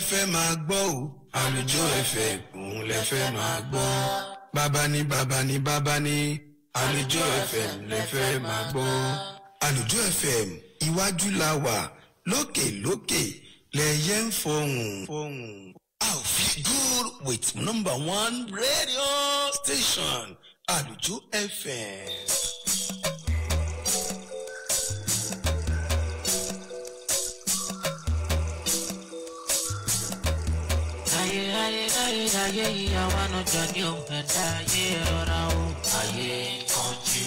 fẹ́ máa gbọ́ o. Alujo FM òun lẹ fẹ́ máa gbọ́. Bàbá ni Alujo FM lẹ fẹ́ máa gbọ́. Alujo FM iwájú la wà lókè lẹ́yẹ ń fọhùn. I'll feel good with #1 radio station Alujo FM. Ayé ìyàwó ànàjà ní òmìnira ayé ọ̀rá o. Ayé kanjú.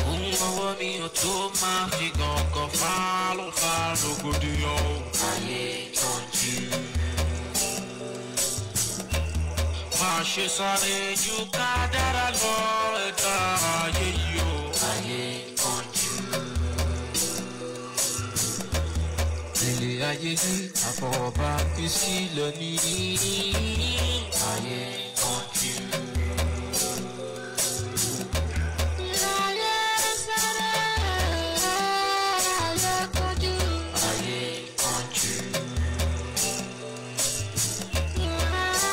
Ohun ọwọ́ mi ò tó máa fi gàngàn fá rògbòdìyàn o. Ayé kanjú. Máa ṣe sáré ju kádàrá lọ ẹ̀dá ayé yìí o. Ayé kanjú. Ilé ayé yìí àfọwọ́bá fi sílẹ̀ ní ayé kanjú. Ayé sáré ayé kanjú. Ayé kanjú.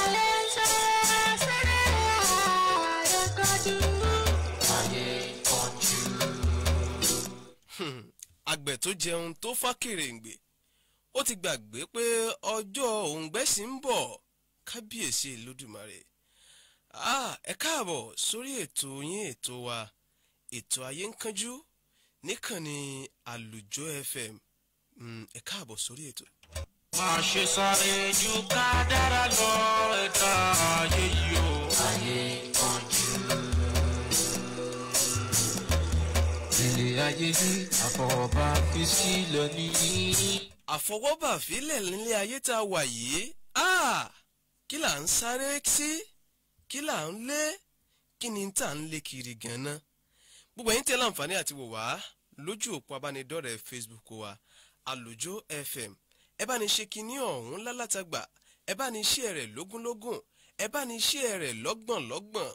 Ayé sáré ayé kanjú. Ayé kanjú. Àgbẹ̀ tó jẹun tó fá kèrèǹgbè ó ti gbàgbé pé ọjọ́ òǹgbẹ́sì ń bọ̀. Kábíyèsí Olódùmarè. Ẹ káàbọ̀ sórí ètò yín, ètò wa, ètò ayé ń kánjú níkànnì Alujo FM. Ẹ káàbọ̀ sórí ètò. Máa ṣe sáré ju kádàrá lọ ẹ̀dá ayé yìí o. Ayé kanjú. Ilé ayé yìí àfọwọ́bá fi sílẹ̀ ní. Àfọwọ́bà fílẹ̀ nílé ayé tá a wà yìí. Kí là ń sáré sí? Kí là ń lé? Kí ni tá ń lé kiri gan-an? Gbogbo ẹ̀yin tẹ́ láǹfààní àti wò wá lójú òpó abánidọ́rẹ̀ẹ́ Facebook wa Alujo FM. Ẹ bá ní ṣe kíní ọ̀hún lálátàgbà. Ẹ bá ní ṣe rẹ̀ lógúnlógún. Ẹ bá ní ṣe rẹ̀ lọ́gbọ̀nlọ́gbọ̀n.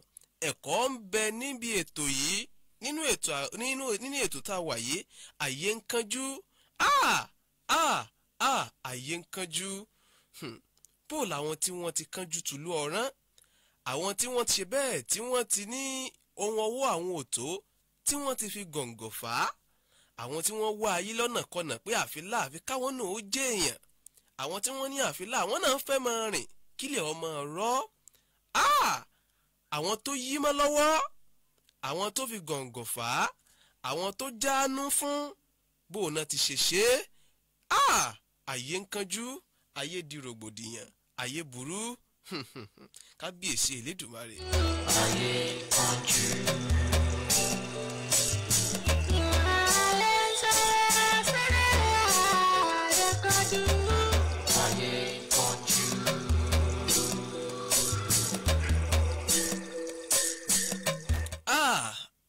Ẹ̀kọ́ ń bẹ níbi ètò yìí. Nínú ètò tá a wà yìí, ayé ń kánjú. Ayé ń kánjú. Bó làwọn tí wọ́n ti kánjú tùlú ọ̀rán, àwọn tí wọ́n ti ṣe bẹ́ẹ̀ tí wọ́n ti ní ohun ọwọ́ àwọn òtó tí wọ́n ti fi gọ̀ǹgọ̀ fà á, àwọn tí wọ́n wá ayé lọ́nà kọnà pé àfilà àfi káwọn náà ó jẹ́ èèyàn, àwọn tí wọ́n ní àfilà àwọn náà ń fẹ́ máa rìn kílẹ̀ ọmọ rọ́. Àwọn tó yí mọ́ lọ́wọ́, àwọn tó fi gọ̀ǹgọ̀ fà á, àwọn tó jáánú fún bó náà ti ṣe ṣe é. Ayé ń kánjú, ayé di rògbòdìyàn, ayé burú. Kábíyèsí Elédùmarè. Ayé kanjú. Ayé sáré ayé kanjú. Ayé kanjú.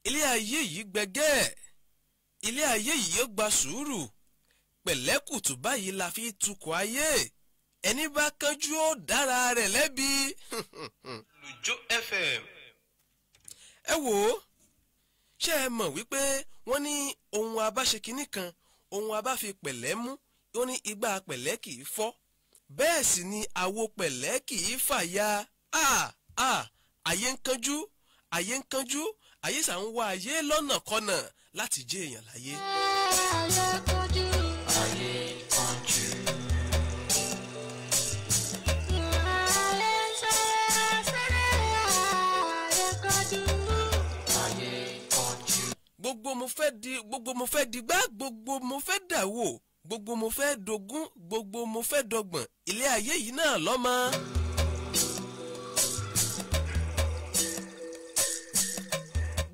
Ilé ayé yìí gbẹgẹ́, ilé ayé yìí ó gba sùúrù. Pẹ̀lẹ́kùtù báyìí la fi tukọ̀ ayé. Ẹni bá kánjú ó dára rẹ̀ lẹ́bi. Alujo FM. Ẹ wò ó, ṣé ẹ mọ̀ wípé wọ́n ní ohun abáṣekínní kan, ohun abáfi pẹ̀lẹ́ mú, ó ní igbá pẹ̀lẹ́ kì í fọ́. Bẹ́ẹ̀ sì ni àwo pẹ̀lẹ́ kì í fàya. Ayé ń kánjú, ayé ń kánjú, ayé sà ń wá ayé lọ́nà kọ́nà láti jẹ́ èèyàn láyé. Ayé kanjú. Ayé kanjú. Ayé sáré ayé kanjú. Ayé kanjú. Gbogbo mo fẹ́ digbá, gbogbo mo fẹ́ dàwó, gbogbo mo fẹ́ dogún, gbogbo mo fẹ́ dọgbọ̀n. Ilé ayé yìí náà lọ́mọ.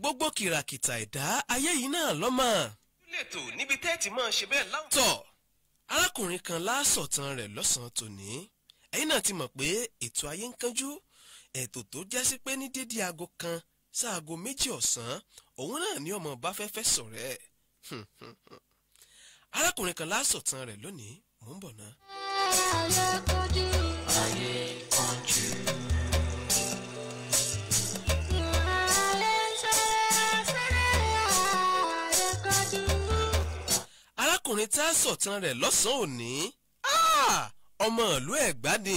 Gbogbo kìràkìtà ẹ̀dá ayé yìí náà lọ́mọ. Lẹ́tò níbi tẹ́ẹ̀tì máa ṣe bẹ́ẹ̀ láwùjọ. Arákùnrin kan lásọ̀tàn rẹ̀ lọ́sàn-án tòní. Ẹ̀yin náà ti mọ̀ pé ètò ayé ń kánjú, ètò tó jásí pé ní dédé aago kan sáago 2 ọ̀sán, òun náà ní ọmọ bá fẹ́fẹ́ sọ̀rẹ́ ẹ̀. Arákùnrin kan lásọ̀tàn rẹ̀ lónìí, mò ń bọ̀ náà. Ayé kanjú. Ayé kanjú. Ayé sáré ayé kanjú. arákùnrin tá a sọ̀tàn rẹ̀ lọ́sàn-án òní ọmọ ìlú Ẹ̀gbá ni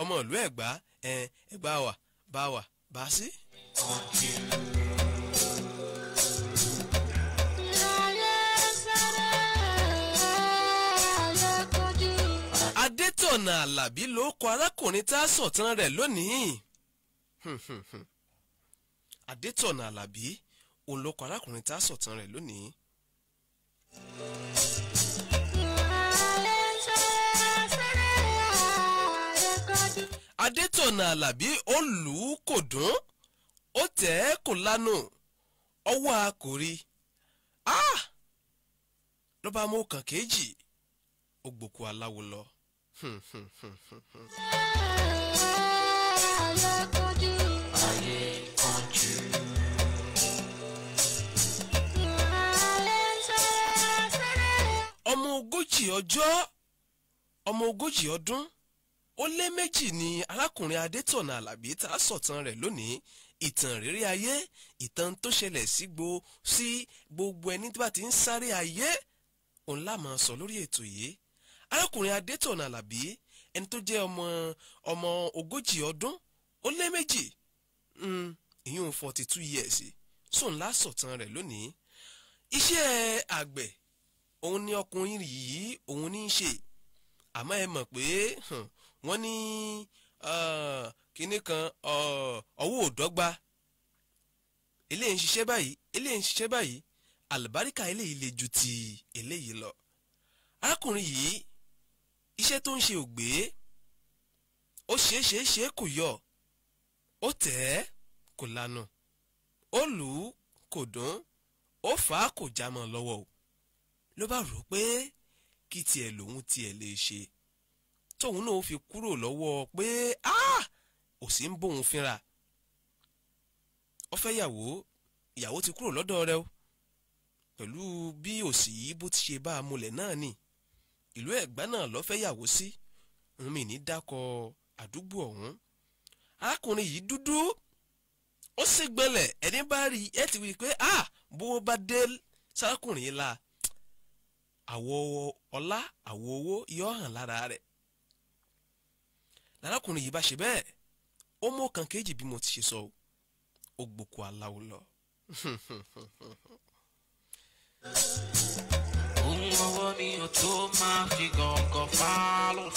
ọmọ ìlú Ẹ̀gbá Ẹ̀gbá wà bá sí. Adétọ̀nà Àlàbí ló kọ arákùnrin tá a sọ̀tàn rẹ̀ lónìí. Adétọ̀nà Àlàbí òun ló kọ arákùnrin tá a sọ̀tàn rẹ̀ lónìí. Adétọ̀nà Àlàbí ó lù ú kò dún, ó tẹ̀ ẹ́ kò lánù, ọwọ́ a kò rí. Ló bá mú kàn kéjì, ó gbòkú aláwo lọ. ọmọ ogójì ọdún ó lé méjì ni arákùnrin Adétọ̀nà Àlàbí tá a sọ̀tàn rẹ̀ lónìí. Ìtàn rírí ayé, ìtàn tó ṣẹlẹ̀ sí gbogbo ẹni tí bá ti ń sáré ayé, òun la máa sọ lórí ètò yìí. Arákùnrin Adétọ̀nà Àlàbí ẹni tó jẹ́ ọmọ ogójì ọdún ó lé méjì, ìyún 42 years, sóun la sọ̀tàn rẹ̀ lónìí. Iṣẹ́ àgbẹ̀ òun ni ọkùnrin yìí òun ní í ṣe, àmọ́ ẹ mọ̀ pé wọ́n ní kinní kan ọwọ́ òdọ́gba, eléyìí ń ṣiṣẹ́ báyìí eléyìí ń ṣiṣẹ́ báyìí, àlùbáríkà eléyìí le ju ti eléyìí lọ. Arákùnrin yìí iṣẹ́ tó ń ṣe ò gbé, ó ṣe kò yọ, ó tẹ̀ ẹ́ kò lanu, ó lù ú kò dún, ó fà á kò já mọ́ lọ́wọ́ o. Ló bá rò pé kí tiẹ̀ lòun tiẹ̀ lè ṣe tóun náà fi kúrò lọ́wọ́ pé ò sí ń bóun fínra. Ó fẹ́ ìyàwó ti kúrò lọ́dọ̀ rẹ̀ o, pẹ̀lú bí òsì yìí bó ti ṣe bá a múlẹ̀ náà ni. Ìlú Ẹ̀gbá náà ló fẹ́ yàwó sí, mi ní dákọ̀ àdúgbò ọ̀hún. Arákùnrin yìí dúdú, ó sì gbẹ̀lẹ̀, ẹni bá rí ẹ ti wí pé bó bá dé sárákùnrin yìí la àwọ̀ ọlá àwọ̀ owó yóò hàn lára rẹ̀. Lárákùnrin yìí bá ṣe bẹ́ẹ̀, ó mú kan kéjì bí mo ti ṣe sọ, ó gbòkú aláwo lọ. Ohun ọwọ́ mi ò tó máa fi gàngàn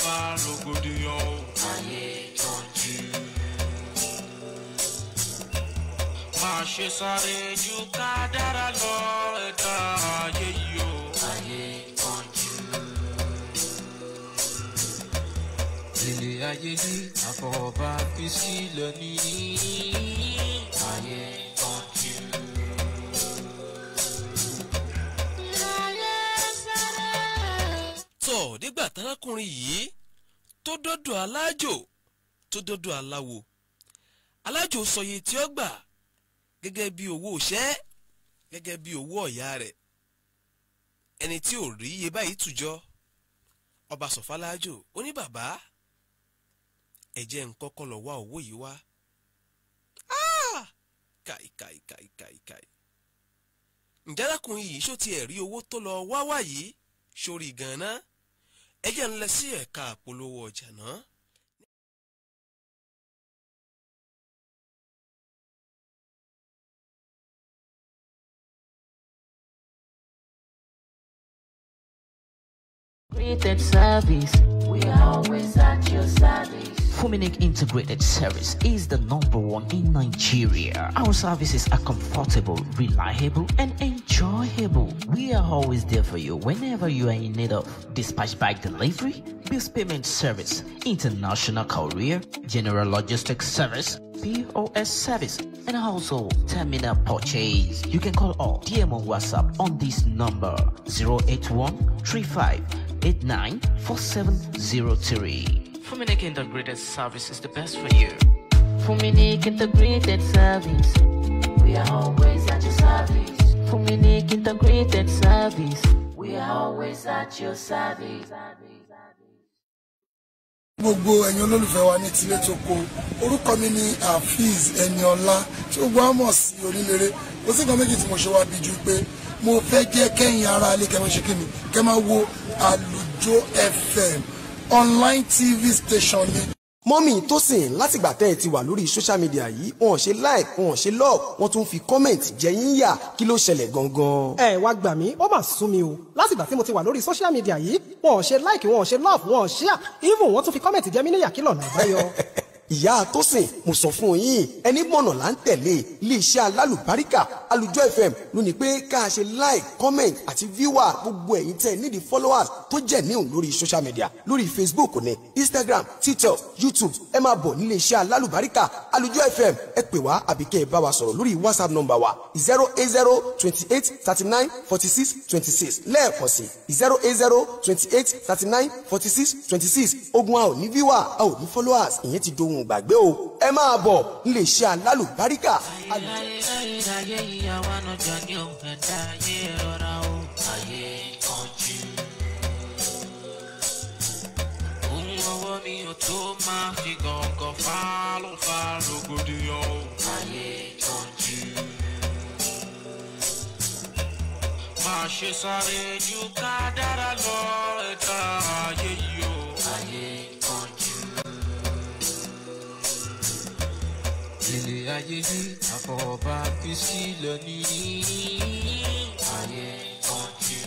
fa rògbòdìyàn ayé tọ́jú. Máa ṣe sáré ju kádàrá lọ ẹ̀dá ayé yìí o. Ayé tọ́jú. Ilé ayé ní àfọwọ́bá fi sílẹ̀ ní ayé tọ́jú. Nígbà tárákùnrin yìí tó dọ́dọ̀ alájò tó dọ́dọ̀ aláwo, alájò sọye tí ó gbà gẹ́gẹ́ bí owó iṣẹ́, gẹ́gẹ́ bí owó ọ̀yà rẹ̀. Ẹni tí ò rí iye báyìí tùjọ, ọba sọ fálájò, ó ní bàbá ẹ jẹ́ n kọ́kọ́ lọ wá owó yìí wá. Káì. Ǹjẹ́ arákùnrin yìí ṣó tiẹ̀ rí owó tó lọ wá yìí sórí gan-an? Ẹ jẹ́ ń lọ sí ẹ̀ka àpolówó ọjà náà. Integrated service, we are always at your service. Fuminik Integrated Service is the #1 in Nigeria. Our services are comfortable, reliable, and enjoyable. We are always there for you whenever you are in need of dispatch bag delivery, bills payment service, international courier, general logistics service, POS service, and also terminal purchase. You can call or DM on WhatsApp on this number 081-3589-4703. Fuminik Integrated Service is the best for you. Fuminik Integrated Service, we are always at your service. Fuminik Integrated Service, we are always at your service. Gbogbo ẹ̀yin olólùfẹ́ wa ní tilé tó kó, orúkọ mi ni Hafiz Eniola tí gbogbo wa mọ̀ sí Oníléré. Kò sí nǹkan méjì tí mo ṣe wá bí ju pé mo fẹ́ jẹ́ kẹ́yìn ara ilé kẹ́ máa ṣe kí ni kẹ́ máa wo Alujo FM online TV station ni. mọ́mì Tósìn látìgbà tẹ́ ẹ ti wà lórí social media yìí wọn ò ṣe like wọn ò ṣe love wọn tún fi comment jẹ yín yà kí ló ṣẹlẹ̀ gangan. ẹ wá gbà mí ó mà sún mi o látìgbà tí mo ti wà lórí social media yìí wọn ò ṣe like wọn ò ṣe love wọn ò share even wọn tún fi comment jẹ mí níyà kí lọ́nà àbáyọ. ìyá Tósìn mo sọ fún yín ẹni mọ̀nà là ń tẹ̀lé iléeṣẹ́ alálùbáríkà Alujo FM ló ní pé ká ṣe like comment àti viewer gbogbo ẹ̀yin tẹ́ nídìí followers tó jẹ́ níhùn lórí social media lórí Facebook ní Instagram TikTok YouTube ẹ máa bọ̀ nílé iṣẹ́ alálùbáríkà Alujo FM ẹ pè wá àbí kẹ́ ẹ bá wa sọ̀rọ̀ lórí WhatsApp number wa 08028394626 lẹ́ẹ̀kan sí 08028394626 ogun a ò ní viewer a ò ní followers ìyẹn ti dohun gbàgbé o ẹ máa bọ̀ nílé iṣẹ́ alálùbáríkà. Má ṣe sáré ju kádàrá lọ ẹ̀dá ayé yìí o. Ayé kánjú. Ilé ayé yìí àfọwọ́bá fi sílẹ̀ ní ayé kánjú.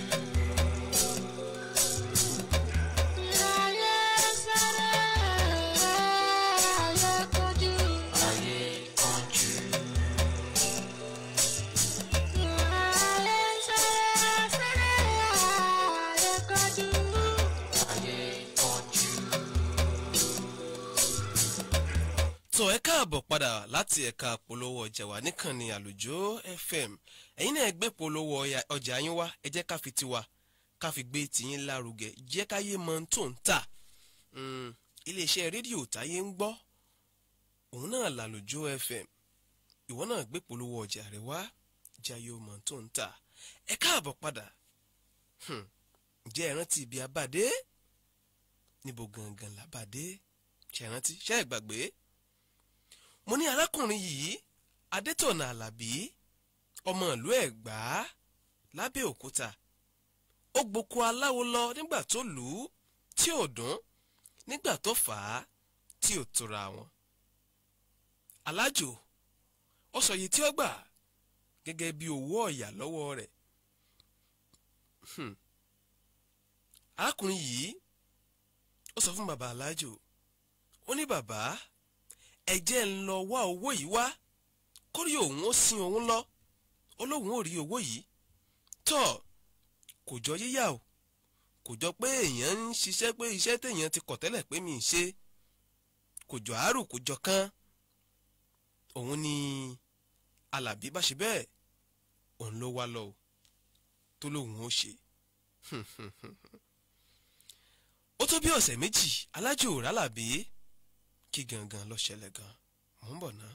tó ẹ káàbọ̀ padà láti ẹ̀ka polówó ọjà wa níkànnì Alujo FM ẹ̀yin náà gbé polówó ọjà yín wá ẹ jẹ́ ká fi tiwa ká fi gbé tiyín lárugẹ jẹ́ káyé mọ tó ń tà iléeṣẹ́ rédíò táyé ń gbọ́ òun náà l'Alujo FM ìwọ náà gbé polówó ọjà rẹ wá jayé mọ tó ń tà ẹ káàbọ̀ padà jẹ́ ẹ rántí ibi abàdé níbo gangan làbàdé ṣe rántí ṣe é gbàgbé mo ní arákùnrin yìí Adétọ̀nà Àlàbí ọmọ ìlú Ẹ̀gbá lábẹ́òkúta ó gboko aláwo lọ nígbà tó lù ú tí ò dún nígbà tó fà á tí ò tura wọn alájò ó sọ yìí tí ó gbà gẹ́gẹ́ bí owó ọ̀yà lọ́wọ́ rẹ̀ arákùnrin yìí ó sọ fún bàbá alájò ó ní bàbá ẹ jẹ́ ń lọ wá owó yìí wá kórí òun ó sin òun lọ olóhùn ò rí owó yìí tọ́ kò jọ yíyà o kò jọ pé èèyàn ń ṣiṣẹ́ pé iṣẹ́ téèyàn ti kọ̀ tẹ́lẹ̀ pé mi ì ṣe kò jọ àárò kò jọ kán òun ni Àlàbí bá ṣe bẹ́ẹ̀ òun ló wá lọ tó lóhùn ó ṣe ó tó bí ọ̀sẹ̀ méjì alájò rálàbí kí gangan ló ṣẹlẹ̀ gan mò ń bọ̀ ná.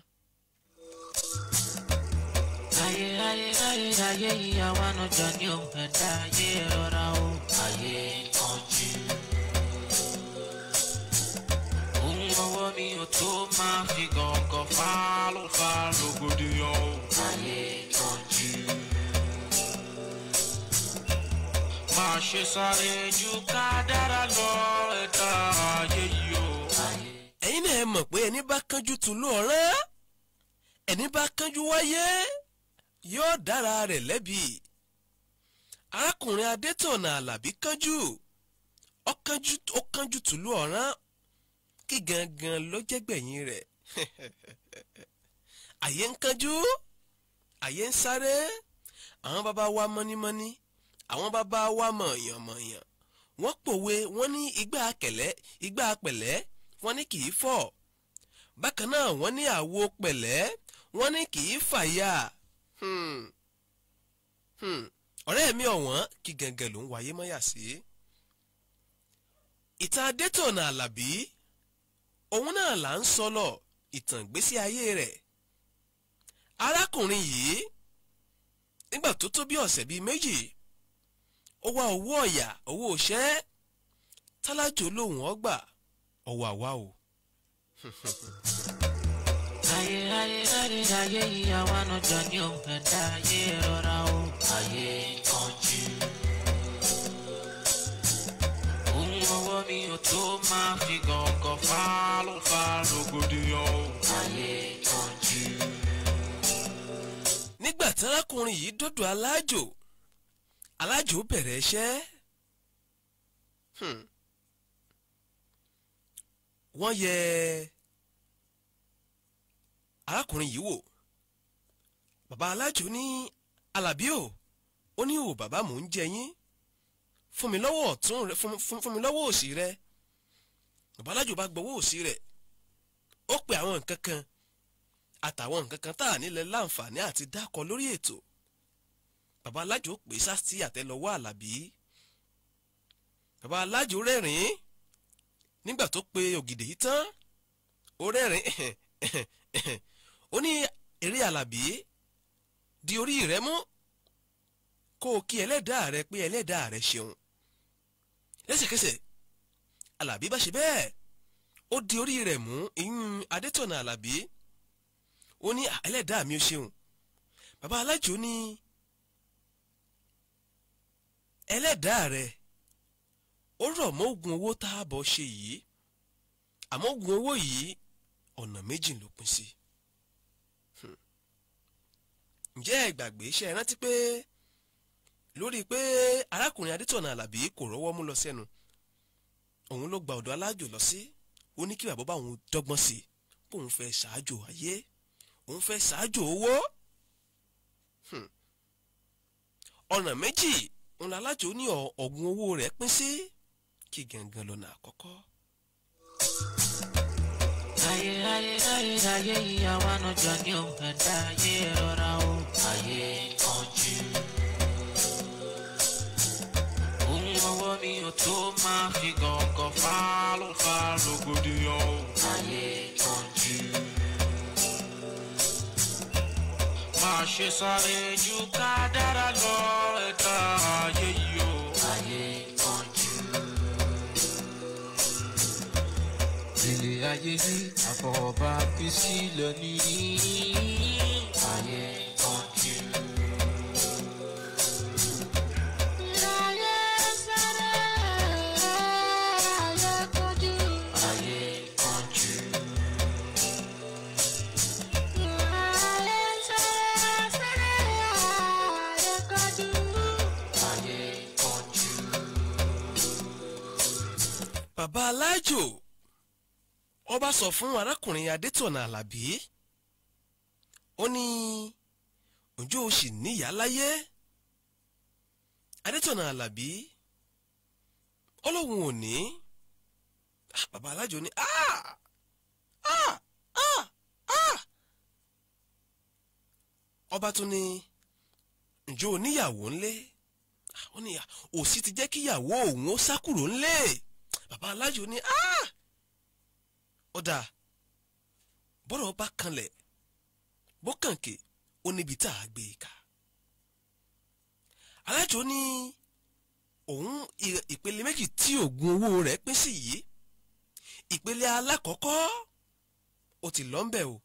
ayé yìí àwa náà jọ ní òun ẹ̀dá ayé rọra o. ayé kánjú. ohun ọwọ́ mi ò tó máa fi gàngàn fà rògbòdìyàn o. ayé kánjú. má ṣe sáré ju kádàrá lọ ẹ̀dá ayé yìí o. ẹ̀yin náà ẹ mọ̀ pé ẹni bá kánjú tùlú ọ̀rẹ́ ẹni bá kánjú wáyé yóò dára rẹ̀ lẹ́bi arákùnrin Adétọ̀nà Àlàbí kánjú ó kánjú tùlú ọ̀rẹ́ kí gangan ló jẹ́ gbẹ̀yìn rẹ̀ àyè ń kánjú àyè ń sáré àwọn bàbá wa mọ́nímọ́ní àwọn bàbá wa mọ̀ọ̀yàn wọ́n pòwe wọ́n ní igbá pẹ̀lẹ́ wọ́n ní kì í fọ́ bákan náà wọ́n ní àwo pẹ̀lẹ́ wọ́n ní kì í fàyà ọ̀rẹ́ mi ọ̀wọ́n kí gangan ló ń wáyé mọ́yà sí. ìtàn Adétọ̀nà Àlàbí òun náà là ń sọ lọ ìtàn ìgbésí ayé rẹ̀ arákùnrin yìí nígbà tó tó bí ọ̀sẹ̀ bíi méjì ó wá owó ọ̀yà owó òṣẹ́ tálájò lòun ọgbà ọwọ́ àwa o. ayé yìí àwa náà jọ ní òun ẹ̀dá ayé rọra o. ayé máa fi gàngàn fa rògbòdìyàn ayé kanjú. nígbà tí arákùnrin yìí dọ́dọ̀ alájò bẹ̀rẹ̀ iṣẹ́. wọ́n yẹ arákùnrin yìí wò. bàbá alájò ní Àlàbí ó ní o bàbá mò ń jẹ yín fún mi lọ́wọ́ ọ̀tún rẹ fún mi lọ́wọ́ òsì rẹ. bàbá alájò bá gbọ́wọ́ òsì rẹ̀ ó pe àwọn nǹkan kan àtàwọn nǹkan kan tá à nílẹ̀ láǹfààní àti dákọ lórí ètò. bàbá alájò pè sásì àtẹ́lẹwọ́ Àlàbí. bàbá alájò rẹ́rìn-ín nígbà tó pe ògìdè yìí tán ó rẹ́rìn ó ní eré Àlàbí di orí rẹ mú kó o kí ẹlẹ́dàá rẹ pé ẹlẹ́dàá rẹ ṣeun. lẹ́sẹ̀kẹsẹ̀ Àlàbí bá ṣe bẹ́ẹ̀ ó di orí rẹ̀ mú ìyún Adétọ̀nà Àlàbí ó ní ẹlẹ́dàá mi ó ṣeun. bàbá alájò ní ẹlẹ́dàá rẹ ó rọ̀ mọ́ oògùn owó tá a bọ̀ ṣe yìí àmọ́ oògùn owó yìí ọ̀nà méjì ló pín sí. ǹjẹ́ ẹ gbàgbé ṣe é rántí pé lórí pé arákùnrin Adétọ̀nà Àlàbí kò rọ́wọ́ mú lọ sẹ́nu òun ló gba ọ̀dọ̀ alájò lọ sí ó ní kí bàbá bá òun dọ́gbọ́n sí i kó òun fẹ́ ṣáájò ayé òun fẹ́ ṣáájò owó. ọ̀nà méjì òun alájò ní ọ̀gùn owó rẹ̀ pín sí kí gangan lọ́nà àkọ́kọ́. ayé ìyàwó ànájọ ní òun ẹ̀dá ayé rọra o ayé kanjú. ọwọ́ mi ò tó máa fi gàngàn fa rògbòdìyàn ayé kanjú. máa ṣe sáré ju kádàrá lọ ẹ̀dá ayé yìí o ayé kanjú. ilé ayé yìí àfọwọ́bá fi sílẹ̀ ní ayé kanjú. bàbá alájò ọba sọ fún arákùnrin Adétọ̀nà Àlàbí ó ní ǹjẹ́ o sì níyà láyé. Adétọ̀nà Àlàbí ọlọ́run ò ní. bàbá alájò ní ọba tún ní ǹjẹ́ o níyàwó ńlé. ó ní òsì ti jẹ́ kíyàwó òun ó sá kúrò ńlé. bàbá alájò ní ọ̀dà bọ́rọ̀ bá kanlẹ̀ bó kànkè ó níbi tá a gbé e ká. alájò ní òun ìpele méjì tí oògùn owó rẹ̀ pín sí yìí. ìpele alákọ̀ọ́kọ́ ó ti lọ ńbẹ̀ o.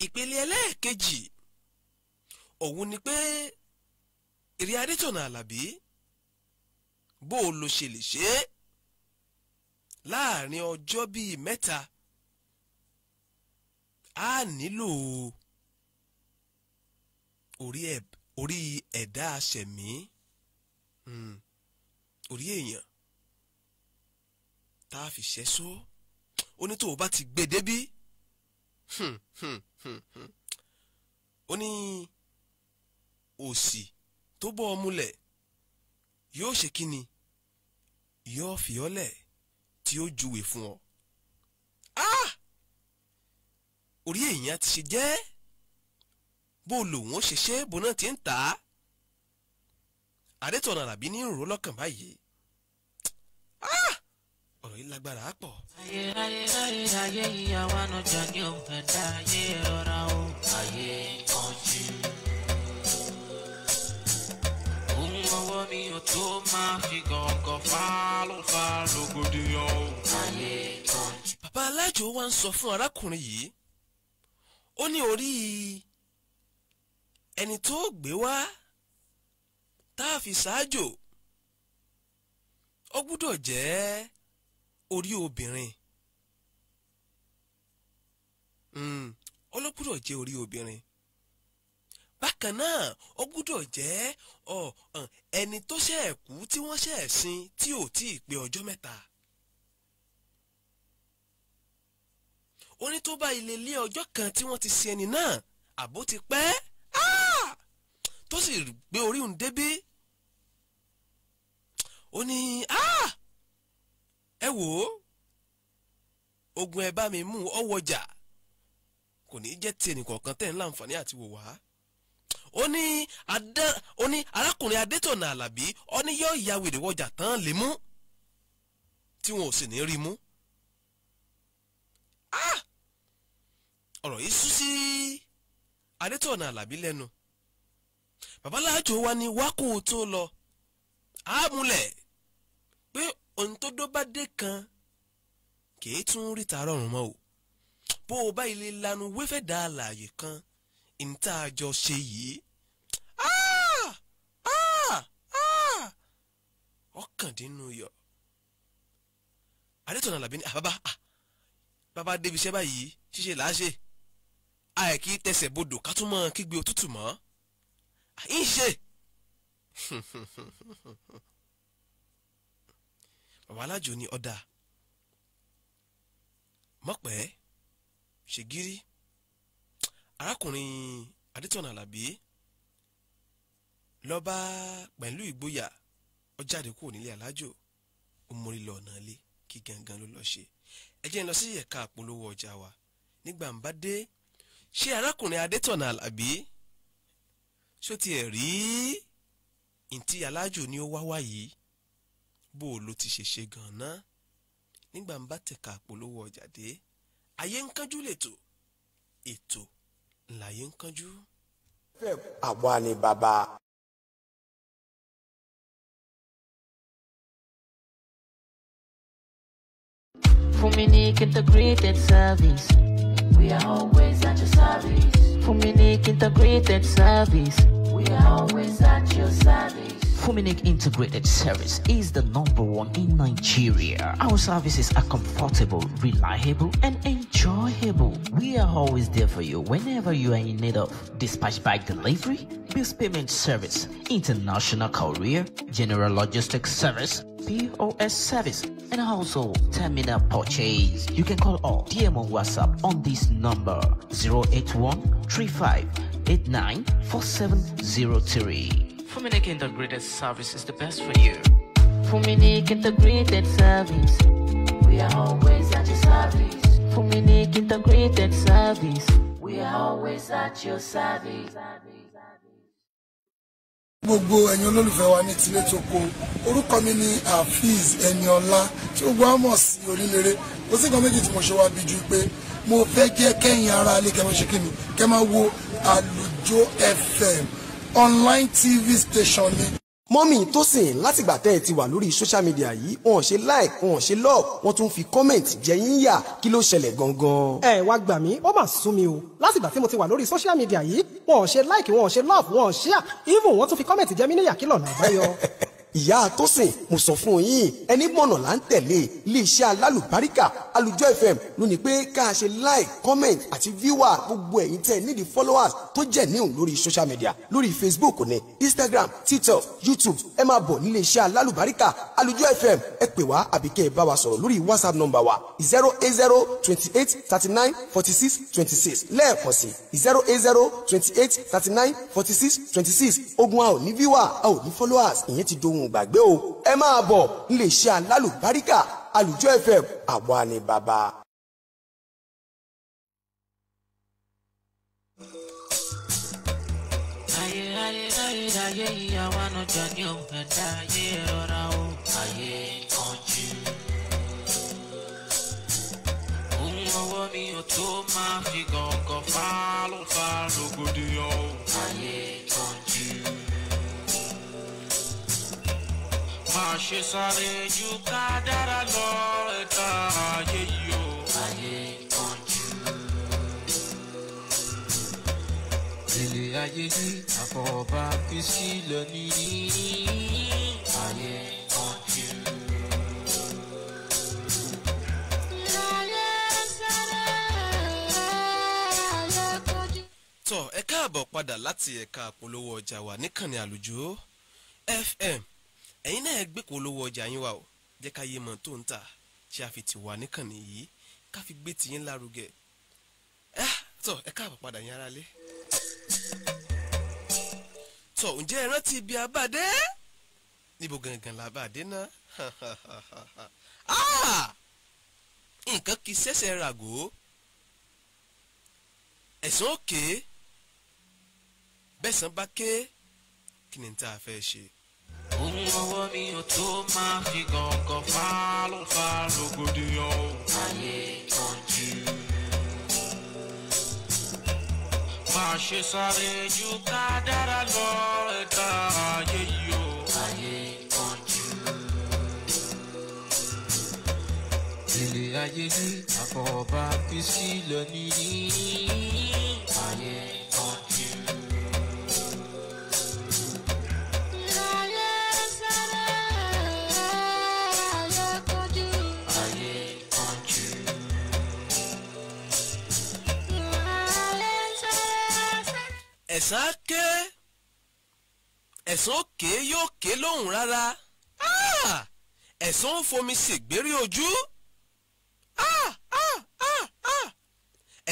ìpele ẹlẹ́ẹ̀kejì òun ni pé èrè Adétọ̀nà Àlàbí bó o lo ṣe lè ṣe é láàrin ọjọ́ bíi mẹ́ta. a nílò orí ẹ̀dá aṣẹ̀mí orí èèyàn tá a fi ṣẹ́só ó ní tó o bá ti gbé débí ó ní òsì tó bọ́ ọ múlẹ̀ yóò ṣe kíni yóò fi ọ́ lẹ̀ tí ó júwe fún ọ. orí èèyàn ti ṣe jẹ́ bó lòun ó ṣe ṣe bó náà ti ń tà á. Adétọ̀nà Àlàbí ní ìrò lọ́kàn báyìí. ọ̀rọ̀ yìí lágbára á pọ̀. ayé ìyàwó ànájọ ní òun ẹ̀dá ayé rọra o ayé kanjú. ọwọ́ mi ò tó máa fi gàngàn fa rògbòdìyàn ayé kanjú. bàbá alájò wa ń sọ fún arákùnrin yìí ó ní orí ẹni tó gbé wá tá a fi ṣáájò ó gbúdọ̀ jẹ́ orí obìnrin. Ó ló gbọ́dọ̀ jẹ́ orí obìnrin. Bákan náà ó gbọ́dọ̀ jẹ́ ẹni tó ṣẹ̀ kú tí wọ́n ṣẹ̀ sin tí ò tí ì pé ọjọ́ 3. Ó ní tó bá ilé lé ọjọ́ kan tí wọ́n ti sin ẹni náà àbó ti pẹ́ tó sì gbé orí òun débí. Ó ní ẹ wò ó ogun ẹ bá mi mú ọwọ́jà kò ní jẹ́ ti ẹnìkọ̀ọ̀kan tẹ̀ ń láǹfààní àti wò wá. Ó ní arákùnrin Adétọ̀nà Àlàbí ó ní yóò ya wèrè wọjà tán lè mú tí wọn ò sì ní rí mú. Ọ̀rọ̀ yìí sú sí Adétọ̀nà Àlàbí lẹ́nu. Babaláàjò wa ni wákò tó lọ àmúlẹ̀ pé ohun tó dó bá dé kan kìí tún ríta rọrùn mọ́ o. Bó o bá ilé lanu wéfẹ́ dá àlàyé kan ìta àjọ ṣe yìí ọkàndínú yọ. Adétọ̀nà Àlàbí ní bàbá débi iṣẹ́ báyìí ṣíṣe làáṣe àìkí tẹsẹ̀ bodò ká tún mọ́ kígbe òtútù mọ́ àìṣe. Bàbá alájò ní ọ̀dà mọ̀pẹ́ ṣègírí arákùnrin Adétọ̀nà Àlàbí lọ bá pẹ̀lú ìgboyà ó jáde kúrò nílé alájò ó mórí lọ ọ̀nà ilé kí gangan ló lọ ṣe. Ẹ jẹ́ n lọ sí ẹ̀ka àpolówó ọjà wa nígbà ń bá dé. Ṣé arákùnrin Adétọ̀nà Àlàbí ṣó tiẹ̀ rí ìntí alájò ní ó wá yìí bó ló ti ṣe gan-an nígbà ń bá tẹ̀ka àpolówó ọjà dé. Ayé ń kánjú lètò ètò ńláyé ń kánjú. Àwa ni bàbá. Fuminique Integrated Service. We are always at your service. Fuminique Integrated Service. We are always at your service. Fuminique Integrated Service is the #1 in Nigeria. Our services are comfortable, reliable, and enjoyable. We are always there for you whenever you are in need of dispatch bag delivery, bills payment service, international courier, general logistics service, POS service, and also terminal purchase. You can call or DM on WhatsApp on this number 081-3589-4703. Fuminique Integrated Service is the best for you. Fuminique Integrated Service. We are always at your service. Fuminique Integrated Service. We are always at your service. Gbogbo ẹ̀yin olólùfẹ́ wa ní tilé tó kó orúkọ mi ní Hafiz Eniola tí ó gbọ́ mọ̀ sí Oníléré. Ó sì kan méjì tí mo ṣe wá bí ju pé mo fẹ́ jẹ́ kẹ́yìn ara ilé kẹ́ máa ṣe kí ni kẹ́ máa wo Alujo FM online TV station ni. Mọ́mì Tósìn látìgbà tẹ́ ẹ ti wà lórí social media yìí wọn ò ṣe like wọn ò ṣe love wọn tún fi comment jẹ yín yà kí ló ṣẹlẹ̀ gangan. Ẹ wá gbà mí ó mà sún mi o látìgbà tí mo ti wà lórí social media yìí wọn ò ṣe like wọn ò ṣe love wọn ò share even wọn tún fi comment jẹ mí níyà kí lọ́nà àbáyọ. Ìyá Tósìn mo sọ fún yín ẹni mọ̀nà là ń tẹ̀lé iléeṣẹ́ alálùbáríkà Alujo FM ló ní pé ká ṣe like comment àti viewer gbogbo ẹ̀yin tẹ́ nídìí followers tó jẹ́ níhùn lórí social media lórí Facebook ní Instagram TikTok YouTube ẹ máa bọ̀ nílé iṣẹ́ alálùbáríkà Alujo FM ẹ pè wá àbí kẹ́ ẹ bá wa sọ̀rọ̀ lórí WhatsApp number wa 08028394626 lẹ́ẹ̀kan sí 08028394626 ogun a ò ní viewer a ò ní followers ìyẹn ti dohun gbàgbé o ẹ máa bọ̀ nílé iṣẹ́ alálùbáríkà Alujo FM àwa ni bàbá. ayé ìyàwó ànájà ní òǹkẹta ayé rọra o ayé kanjú. ohun ọwọ́ mi ò tó máa fi gàngàn fà ló fà rògbòdìyàn o ayé kanjú. máa ṣe sáré ju ká dára lọ ẹ̀ka ayé yìí o ayé kanjú. ilé ayé ní àfọwọ́bá fi sílẹ̀ ní ayé kanjú. káàbọ̀ padà láti ẹ̀ka àpolówó ọjà wa níkànnì Àlùjọ FM. Ẹ̀yin náà gbé polówó ọjà yín wá o, jẹ́ ká yé mọ̀ tó ń tà tí a fi ti wà níkànnì yìí ká fi gbé tiyín lárugẹ. Tọ́ ẹ káàbọ̀ padà yín aráalé. Tọ́ ǹjẹ́ ẹ rántí ibi abáde? Níbo gangan la bá dé náà? Nǹkan kì í ṣẹ̀ṣẹ̀ ràgó. Ẹ̀sán òkè bẹ́sàn bá ké kí ni tá a fẹ́ ṣe. Ohun ọwọ́ mi ò tó máa fi gàngàn fa rògbòdìyàn. Ayé kanjú. Máa ṣe sáré ju ká dára lọ ẹ̀dá ayé yìí o. Ayé kanjú. Ilé ayé ní àbọ̀bá fi sílẹ̀ nìyí. Ayé kanjú. Ẹ̀sán òkè yóò ké lóhùn rárá. Ẹ̀sán ó fomi ṣègbérí ojú.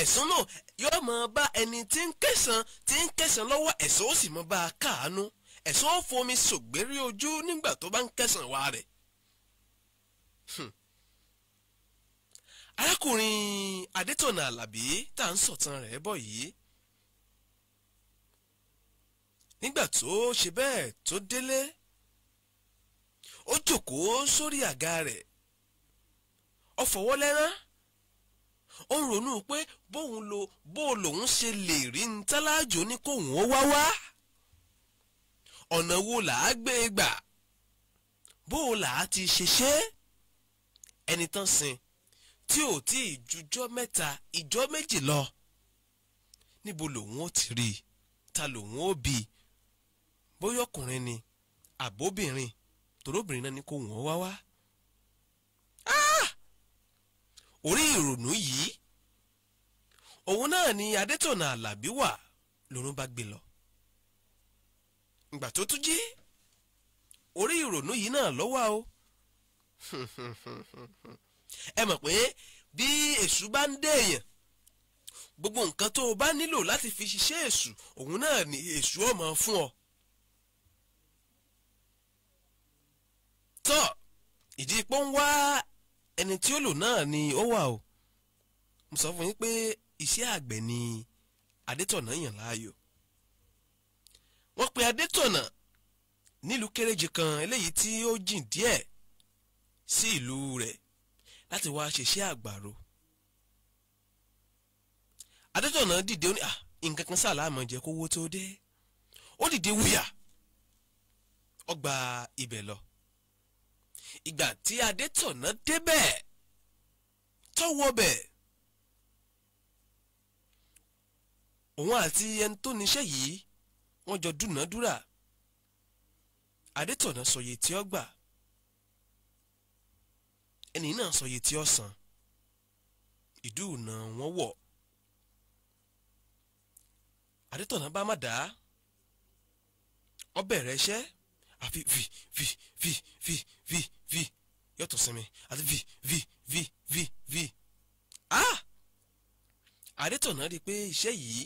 Ẹ̀sán náà yóò máa bá ẹni tí ń kẹsàn lọ́wọ́, ẹ̀sán ó sì máa bá a káàánú. Ẹ̀sán ó fomi ṣògbérí ojú nígbà tó bá ń kẹsàn wá rẹ̀. Arákùnrin Adétọ̀nà Àlàbí tá à ń sọ̀tàn rẹ̀ bọ̀ yìí, nígbà tó ṣe bẹ́ẹ̀ tó délé, ó jókòó sórí àga rẹ̀, ó fọwọ́ lẹ́rán, ó ń ronú pé bó lòun ṣe lè rí ní tálájò ní kóun ó wá ọ̀nà wo là á gbé gbà, bó là á ti ṣe ṣe. Ẹni tán sin tí ò tí ì jujọ́ mẹ́ta ìjọ́ méjì lọ, níbo lòun ó ti rí, ta lòun ó bí, bóyá ọkùnrin ni àbóbìnrin, torobìnrin náà ní kó wọ́n wá. Orí ìrònú yìí òun náà ni Adétọ̀nà Àlàbí wà lórun bá gbé lọ. Ìgbà tó tún jí, orí ìrònú yìí náà ló wà o. Ẹ mọ̀ pé bí èṣù bá ń dé èèyàn, gbogbo nǹkan tó o bá nílò láti fi ṣiṣẹ́ èṣù, òun náà ni èṣù ó máa fún ọ. Tọ́ ìdí pọ́ ń wá ẹni tí ó lò náà ni ó wà o. Mo sọ fún yín pé iṣẹ́ àgbẹ̀ ni Adétọ̀nà yàn láàyò. Wọ́n pe Adétọ̀nà nílùú kéréje kan eléyìí tí ó jìn díẹ̀ sí ìlú rẹ̀ láti wá ṣiṣẹ́ àgbàro. Adétọ̀nà dìde, ó ní nǹkan kan sáà láàmú jẹ́ kówó tó dé. Ó dìde wúyà, ó gba ibẹ̀ lọ. Ìgbà tí Adétọ̀nà débẹ̀ tọ́wọ́ bẹ̀, òun àti ẹni tó níṣẹ́ yìí wọ́n jọ dúnàádúrà. Adétọ̀nà sọye tí ó gbà, ẹni náà sọye tí ó san. Ìdúnà wọn wọ̀. Adétọ̀nà bá má dá, ó bẹ̀rẹ̀ iṣẹ́ àfi fi yọ̀tọ̀ sinmi àti vi. Adétọ̀nà rí i pé iṣẹ́ yìí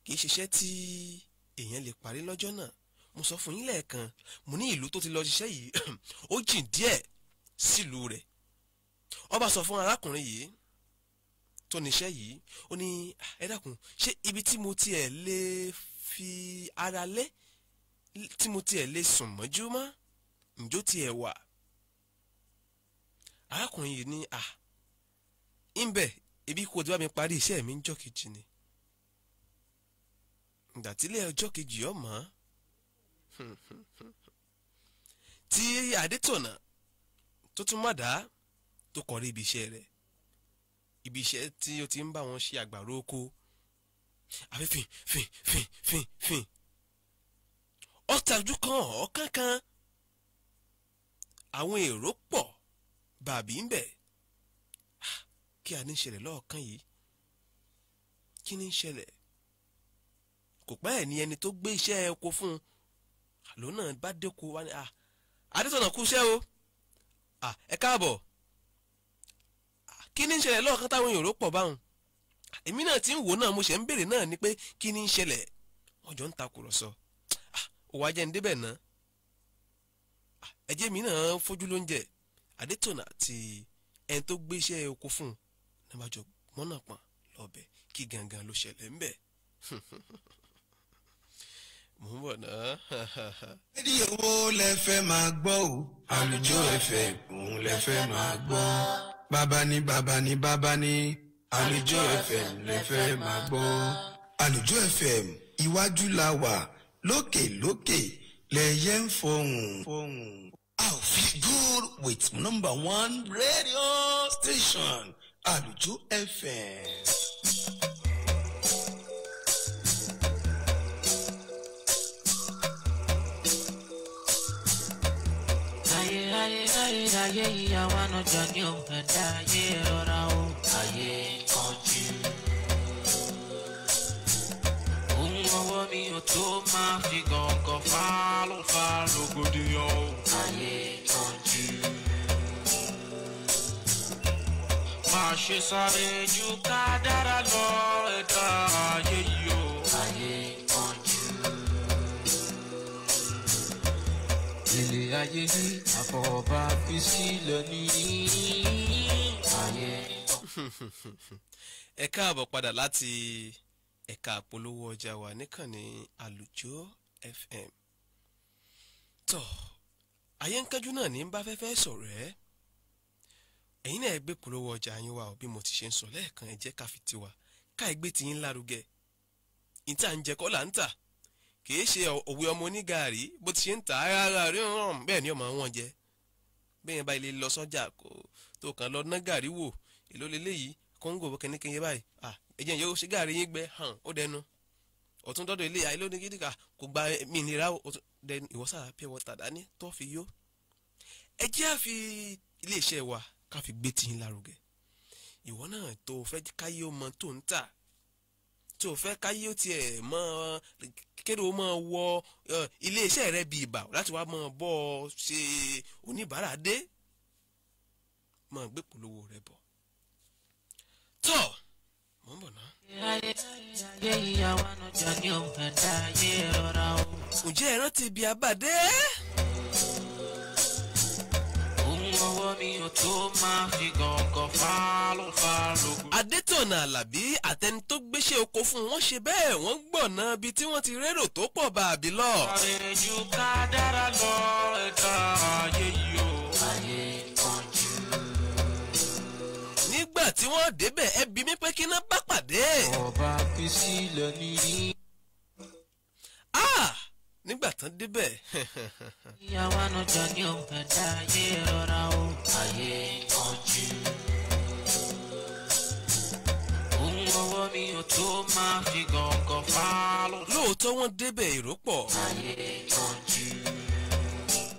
kì í ṣiṣẹ́ tí èèyàn lè parí lọ́jọ́ náà. Mo sọ fún yín lẹ́ẹ̀kan, mo ní ìlú tó ti lọ ṣiṣẹ́ yìí ó jìn díẹ̀ sílùú rẹ̀. Ó bá sọ fún arákùnrin yìí tó níṣẹ́ yìí, ó ní ẹ dákun, ṣé ibi tí mo tiẹ̀ lè fi ara lé, tí mo tiẹ̀ lè sùn mọ́jú mọ́, ǹjọ́ tiẹ̀ wà? Arákùnrin yìí ní ńbẹ̀, ebi kò tí bá mi parí iṣẹ́ mi ńjọ́ kejì ni. Ìgbà tílé ọjọ́ kejì ọmọ tí Adétọ̀nà tó tún má dá tó kọrí ibi iṣẹ́ rẹ̀, ibi iṣẹ́ tí ó ti ń bá wọn ṣe àgbàro oko, àfi fìn ọ̀tàjú kan ọ̀kánkán, àwọn èrò pọ̀ bàbí ń bẹ̀. Kí a ní ṣẹlẹ̀ lọ́ọ̀kan yìí? Kí ni ń ṣẹlẹ̀? kò pẹ́ ní ẹni tó gbé iṣẹ́ oko fún àlọ́ náà bá dẹ́ko wá ní Adétọ̀nà kú iṣẹ́ o ẹ káàbọ̀ kí ni ń ṣẹlẹ̀ lọ́ọ̀kan táwọn èèyàn rò pọ̀ báwọn èmi náà ti ń wò náà mo ṣe ń béèrè náà ni pé kí ni ń ṣẹlẹ̀ wọ́n jọ ń takùrọ̀sọ ó wá jẹ́ ń débẹ̀ náà ẹjẹ́ mi náà fojú lóúnjẹ Adétọ̀nà àti ẹni tó gbé iṣẹ́ oko fún un ní bá jọ mọ́nà pọ̀n lọ́bẹ̀ kí gangan ló ṣẹlẹ̀ ń bẹ̀. Mo ń bọ̀ náà. rédíò wo lẹ fẹ́ máa gbọ́ o Àlùjọ FM òun lẹ fẹ́ máa gbọ́ bàbá ní Àlùjọ FM lẹ fẹ́ máa gbọ́ Àlùjọ FM iwájú la wà lókè lẹ́yẹ ń fọhùn. I'll feel good with #1 radio station Alujo FM. Ayé ìyàwó ànájà ní òǹkẹ̀dá ayé rọra o ayé kanjú. Ohun ọwọ́ mi ò tó máa fi gàngàn fa rògbòdìyàn o ayé kanjú. Máa ṣe sáré ju ká dára lọ ẹ̀dá ayé yìí o ayé kanjú. Ilé ayé yìí àfọwọ́bá fi sílẹ̀ ní ayé. Ẹ káàbọ̀ padà láti ẹ̀ka àpolówó ọjà wa níkànnì Àlùjọ FM. Tọ́ ayé ń kájú náà ní bá fẹ́fẹ́ sọ̀rọ̀ ẹ́ ẹ̀yin náà gbé polówó ọjà yín wá bí mo ti ṣe ń sọ lẹ́ẹ̀kan ẹ jẹ́ ká fi tiwa ká gbé tiyín lárugẹ ìta ń jẹ kọ́ là ń tà kìí ṣe òwe ọmọ onígàárí bó ti ṣe ń tà ara rí hàn bẹ́ẹ̀ ni ọmọ wọn jẹ bẹ́ẹ̀ bá ilé lọ sọ́jà kó tó kàn lọ ná gàrí wò èló leléyìí kóńgò kẹ́nikẹ́ni báyìí ẹ̀jẹ̀ yóò ṣe gàrí yín gbẹ hàn ó dẹnu ọ̀tún dọ́dọ̀ ilé ayé lónìí gidi ká kò gba mí nira dẹnu ìwọ́sàrà pure water dání tó fi yó ẹ jẹ́ àfi iléeṣẹ́ wa ká fi gbé tiyín lárugẹ ìwọ náà tó fẹ́ káyé ọmọ tó ń tà tó fẹ́ káyé ó tiẹ̀ mọ́ kéde ó máa wọ iléeṣẹ́ rẹ bíi ìbà láti wá máa bọ́ ọ ṣe oníbàárà dé máa gbé polówó rẹ bọ̀ tọ́ mọ̀ ń bọ̀ náà. Ayé ìyàwó ànájà ní òǹkẹ̀dá ayé rọra o. Ǹjẹ́ ẹ rántí ibi àbàdé? Ọwọ́ mi ò tó máa fi gàngàn fa lóko. Adétọ̀nà Àlàbí àtẹni tó gbéṣẹ́ oko fún wọn ṣe bẹ́ẹ̀ wọ́n gbọ̀nà bí tí wọ́n ti rérò tó pọ̀ bàbí lọ. Àrẹ̀jù ká dára lọ ẹ̀dá ayé yìí o ayé kanjú. Nígbà tí wọ́n débẹ̀ ẹ bi mí pé kí iná bá pàdé. Ọba fi sílẹ̀ ní. Nígbà tán débẹ̀. Ìyàwó ànájà ní òǹkẹ̀dá ayé rọra o ayé kanjú. Ohun ọwọ́ mi ò tó máa fi gàngàn fa lóko. Lóòótọ́ wọ́n débẹ̀ èrò pọ̀. Ayé kanjú.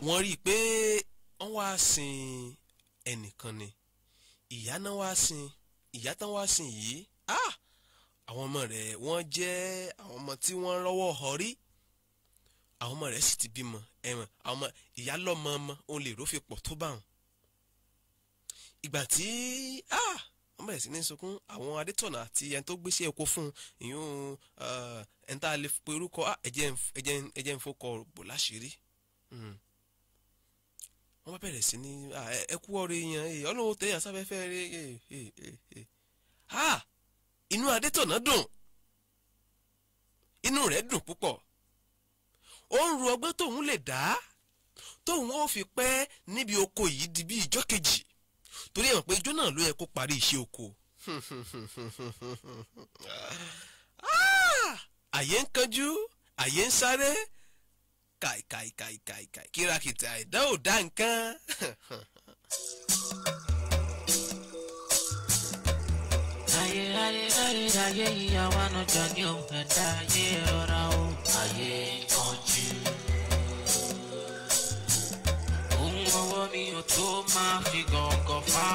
Wọ́n rí i pé wọ́n wá sin ẹnìkan ni ìyá náà wá sin ìyá tán wá sin yìí àwọn ọmọ rẹ̀ wọ́n jẹ́ àwọn ọmọ tí wọ́n rọ́wọ́ họrí àwọn ọmọ rẹ̀ sì ti bímọ ẹ̀wọ̀n àwọn ọmọ ìyá lọ́mọ ọmọ òun lè rófin pọ̀ tó bá wọn. Ìgbà tí wọ́n bẹ̀rẹ̀ sí ní sunkún àwọn Adétọ̀nà àti ẹni tó gbéṣẹ́ oko fún ìyún ẹni tá a lè pe orúkọ ẹ̀jẹ̀ ń fọkọ bò láṣìírí. Wọ́n bá bẹ̀rẹ̀ sí ní ẹkú ọ̀rẹ́ yẹn ọlọ́wọ́ tẹ̀yà sáfẹ́fẹ́ rẹ̀ inú Adétọ̀nà dùn inú rẹ̀ dùn púpọ̀ ó ń ru ọgbọ́n tóun lè dá tóun ó fi pẹ́ níbi oko yìí di bí ìjọ́ kejì torí ẹ̀wọ̀n pé ijó náà ló yẹ kó parí iṣẹ́ oko. Àyè ń kánjú àyè ń sáré kàìkàìkàìkàì kírakìtà ẹ̀dá ò dá nǹkan. Ayé ìyàwó ànájà ní òǹkẹ̀dá ayé rọra o ayé kanjú. Ohun ọwọ́ mi ò tó máa fi gàngàn fa.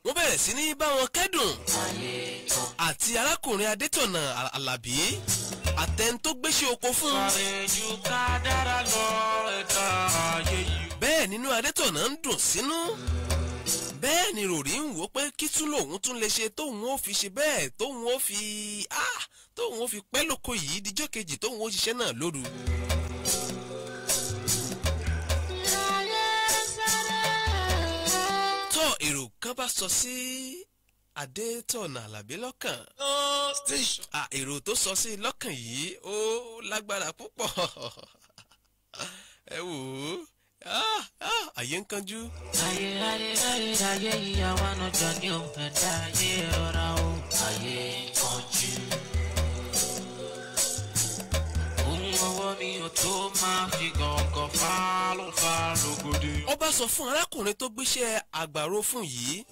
Wọ́n bẹ̀rẹ̀ sí ní bá wọn kẹ́dùn ayé kanjú. àti arákùnrin Adétọ̀nà Àlàbí àtẹn tó gbéṣẹ́ oko fún. Sàrèjú ká dára lọ ẹ̀dá ayé yìí. Bẹ́ẹ̀ nínú Adétọ̀nà ń dùn sínú. Bẹ́ẹ̀ ni ròrí ń wò pé kí tún lòun tún lè ṣe tóun ó fi ṣe bẹ́ẹ̀ tóun ó fi pẹ́ lóko yìí díjọ́ kejì tóun ó ṣiṣẹ́ náà lóru. Tó èrò kan bá sọ sí Adétọ̀nà Àlàbí lọ́kàn. Èrò tó sọ sí lọ́kàn yìí ó lágbára púpọ̀. Ẹ wò ó. Ayé ń kánjú. Ayé ìyàwó ànájọ ní òun ẹ̀dá ayé ọ̀ra o. Ayé ń kánjú. Ohun ọwọ́ mi ò tó máa fi gàngàn fà lógódì. Ọba sọ fún arákùnrin tó gbéṣẹ́ àgbàro fún yìí.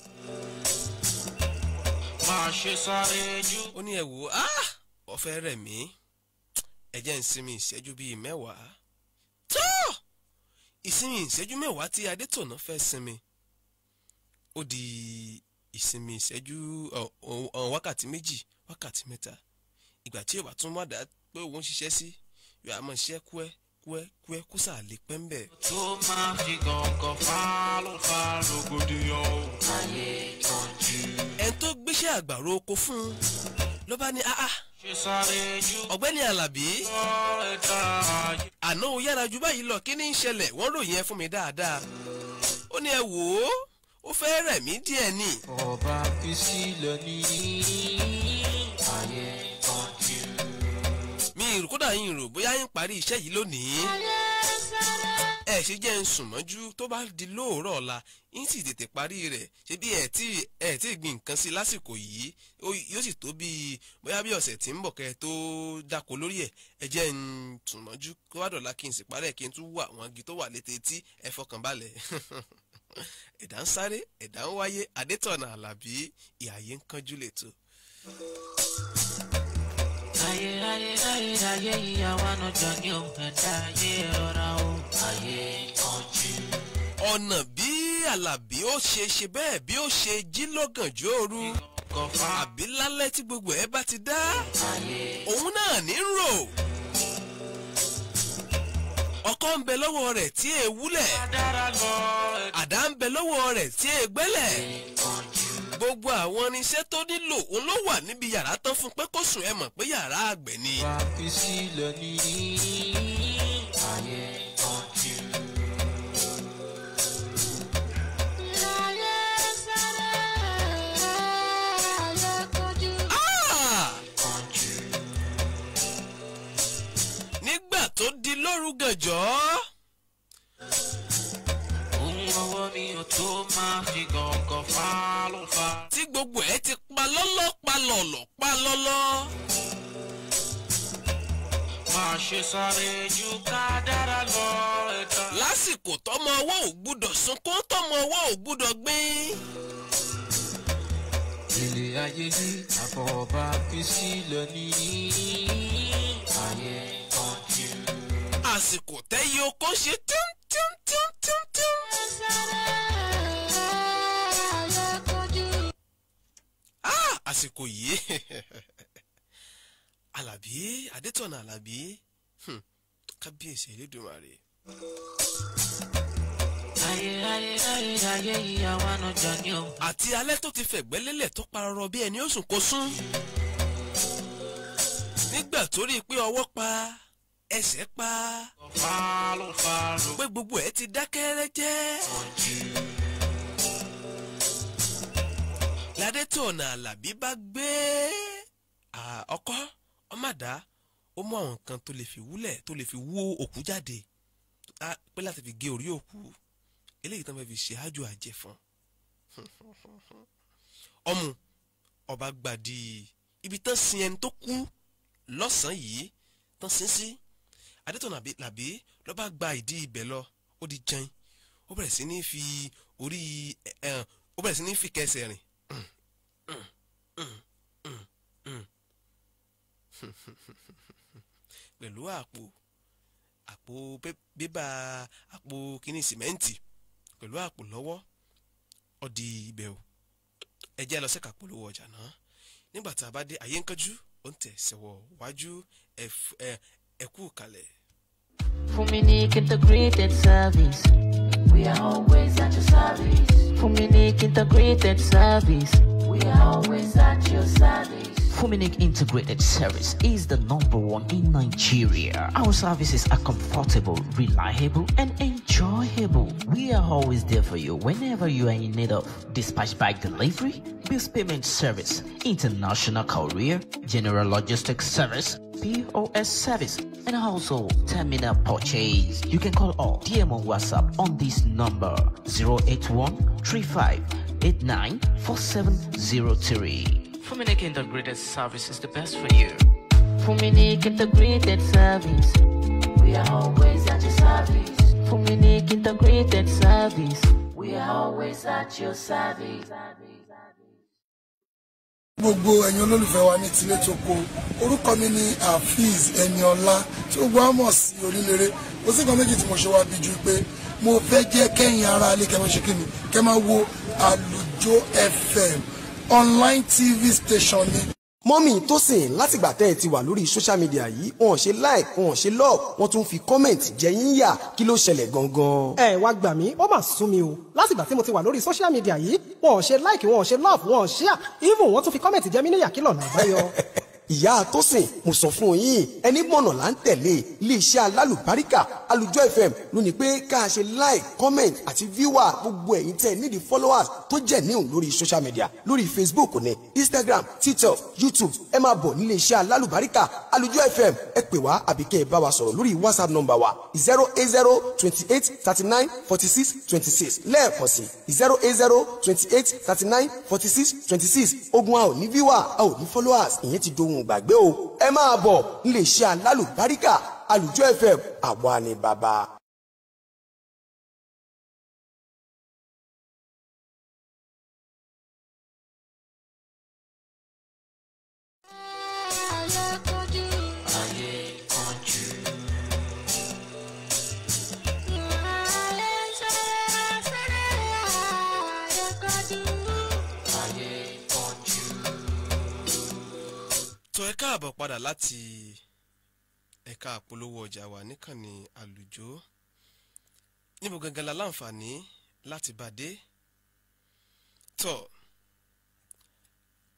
Máa ṣe sáré jù. Ó ní ẹ wò ó fẹ́ rẹ̀ mí. Ẹ jẹ́ n sinmi ìṣẹ́jú bíi 10. Tó! Ìsinmi ìṣẹ́jú 10 tí Adétọ̀nà fẹ́ sinmi. Ó di ìsinmi ìṣẹ́jú wákàtí 2, wákàtí 3. Ìgbà tí Yorùbá tún wá dá pé òun ṣiṣẹ́ sí, yóò àmọ́ ṣiṣẹ́ kúẹ́ kó sà lè pẹ́ ń bẹ̀. Tó máa fi gàngàn fà lógódì o. Ayé kánjú. Ẹni tó gbéṣẹ́ àgbàro oko fún ló bá ní Ṣe sáré jù. Ọ̀gbẹ́ni Àlàbí. Ẹ̀dá ayé. Àná ó yára ju báyìí lọ, kí ni ń ṣẹlẹ̀? Wọ́n ròyìn ẹ fún mi dáadáa. Ó ní ẹ wò ó fẹ́ rẹ̀ mí díẹ̀ ni. Ọba fi sílẹ̀ ní ayé kánjú. Mi ìrù kódà yín rò bóyá yín parí iṣẹ́ yìí lónìí. Ẹ ṣe jẹ́ ń sùn mọ́jú tó bá di lóòrọ̀ ọ̀la yín sì tètè parí rẹ̀. Ṣé bí ẹ tí gbin nǹkan sí lásìkò yìí yóò sì tó bí bóyá bí ọ̀sẹ̀ tí ń bọ̀ kẹ́ tó dáko lórí ẹ̀. Ẹ jẹ́ ń sùn mọ́jú kó wá dọ̀la kí n sì parẹ́ kí n tún wà àwọn igi tó wà létí tí ẹ fọkàn balẹ̀. Ẹ̀dá ń sáré ẹ̀dá ń wáyé. Adétọ̀nà Àlàbí ìhàyé ń kánjú lẹ́tọ̀. Ayé ìyàwó ànájọ ní òun ẹ̀dá ayé ọ̀ra o. Ayé kánjú. Ọ̀nà bí Àlàbí ó ṣe bẹ́ẹ̀ bí ó ṣe jí lọ́gànjọ́ òru àbí lálẹ́ tí gbogbo ẹ bá ti dá òun náà ní rò. Ọkọ́ ń bẹ lọ́wọ́ rẹ̀ tí è wúlẹ̀, àdá ń bẹ lọ́wọ́ rẹ̀ tí è gbẹ́lẹ̀. Gbogbo àwọn irinṣẹ́ tó nílò òun ló wà níbi yàrá tán fún pé kó sùn. Ẹ mọ̀ pé yàrá àgbẹ̀ ni. Wà á fi sílẹ̀ ní ayé kánjú. Nígbà tó di lóru gànjọ́. Ohun ọwọ́ mi ò tó máa fi gàngàn fà. Tí gbogbo ẹ ti pa lọ́lọ́ pa lọ́lọ́. Máa ṣe sáré jù ká dára lọ ẹ̀dá. Lásìkò tọmọ ọwọ́ ò gbúdọ̀ sunkún, tọmọ ọwọ́ ò gbúdọ̀ gbín. Ilé ayé yìí àfọwọ́bá fi sílẹ̀ ní ayé kánjú. Àsìkò tẹ́yí oko ṣe tún. Àsìkò yìí Àlàbí Adétọ̀nà Àlàbí kábíyèsí Elédùmarè. Ayé ìyàwó ànájọ ní òun. Àti alẹ́ tó ti fẹ̀gbẹ́ lélẹ̀ tó parọ́rọ́ bí ẹni ó sùn kó sún. Nígbà tó rí i pé ọwọ́ pa ẹsẹ̀ pa pé gbogbo ẹ̀ ti dákẹ́ rẹ́jẹ́. Adétọ̀nà Àlàbí bá gbé ọkọ́ ọmọdá ó mú àwọn nǹkan tó lè fi wúlẹ̀ tó lè fi wú òkú jáde pé láti fi gé orí òkú eléyìí tán fẹ́ fi ṣe àjò àjẹfọ́n. ọba gbàdí ibi tán sin ẹni tó kú lọ́sàn-án yìí tán sin sí. Adétọ̀nà Àlàbí ló bá gba ìdí ibẹ̀ lọ ó di jẹun ó bẹ̀rẹ̀ sí ní fi orí ó bẹ̀rẹ̀ sí ní fi kẹsẹ̀ rìn. Pẹ̀lú àpò bébà àpò kíní sìmẹ́ǹtì pẹ̀lú àpò lọ́wọ́ ó di ibẹ̀ o. Ẹ jẹ́ lọ sẹ́ka polówó ọjà náà. Nígbà tá a bá dé ayé ń kánjú ó ń tẹ̀síwọ́ wájú ẹ̀kú kalẹ̀. Fuminique Integrated Service. We are always at your service. Fuminique Integrated Service. We are always at your service. Fuminique Integrated Service is the #1 in Nigeria. Our services are comfortable, reliable, and enjoyable. We are always there for you whenever you are in need of dispatch bag delivery, bills payment service, international courier, general logistics service, POS service, and also terminal purchase. You can call or DM on WhatsApp on this number 081-3589-4703. Fuminique Integrated Service is the best for you. Fuminique Integrated Service. We are always at your service. Fuminique Integrated Service. We are always at your service. Gbogbo ẹ̀yin olólùfẹ́ wa ní tilé tó kó orúkọ mi ní Hafiz Eniola tí ó gbọ́ mọ̀ sí Oníléré ó sì kan méjì tí mo ṣe wá bí ju pé mo fẹ́ jẹ́ kẹ́yìn ara ilé kẹ́ máa ṣe kíni kẹ́ máa wo Alujo FM online TV station ni. mọ́mì Tósìn látìgbà tẹ́ ẹ ti wà lórí social media yìí wọn ò ṣe like wọn ò ṣe love wọn tún fi comment jẹ yín yà kí ló ṣẹlẹ̀ gangan. ẹ wá gbà mí ó mà sún mi o látìgbà tí mo ti wà lórí social media yìí wọn ò ṣe like wọn ò ṣe love wọn ò share even wọn tún fi comment jẹ mí níyà kí lọ́nà àbáyọ. ìyá Tósìn mo sọ fún yín ẹni mọ̀nà là ń tẹ̀lé iléeṣẹ́ alálùbáríkà Alujo FM ló ní pé ká ṣe like comment àti viewer gbogbo ẹ̀yin tẹ́ nídìí followers tó jẹ́ níhùn lórí social media lórí Facebook ní Instagram TikTok YouTube ẹ máa bọ̀ nílé iṣẹ́ alálùbáríkà Alujo FM ẹ pè wá àbí kẹ́ ẹ bá wa sọ̀rọ̀ lórí WhatsApp number wa 08028394626 lẹ́ẹ̀kan sí 08028394626 ogun a ò ní viewer a ò ní followers ìyẹn ti dohun gbàgbé o ẹ máa bọ̀ nílé iṣẹ́ alálùbáríkà Alujo FM àwa ni bàbá. tó ẹ káàbọ̀ padà láti ẹ̀ka àpolówó ọjà wa níkànnì Àlùjọ níbo gangan la láǹfààní láti bàdé tó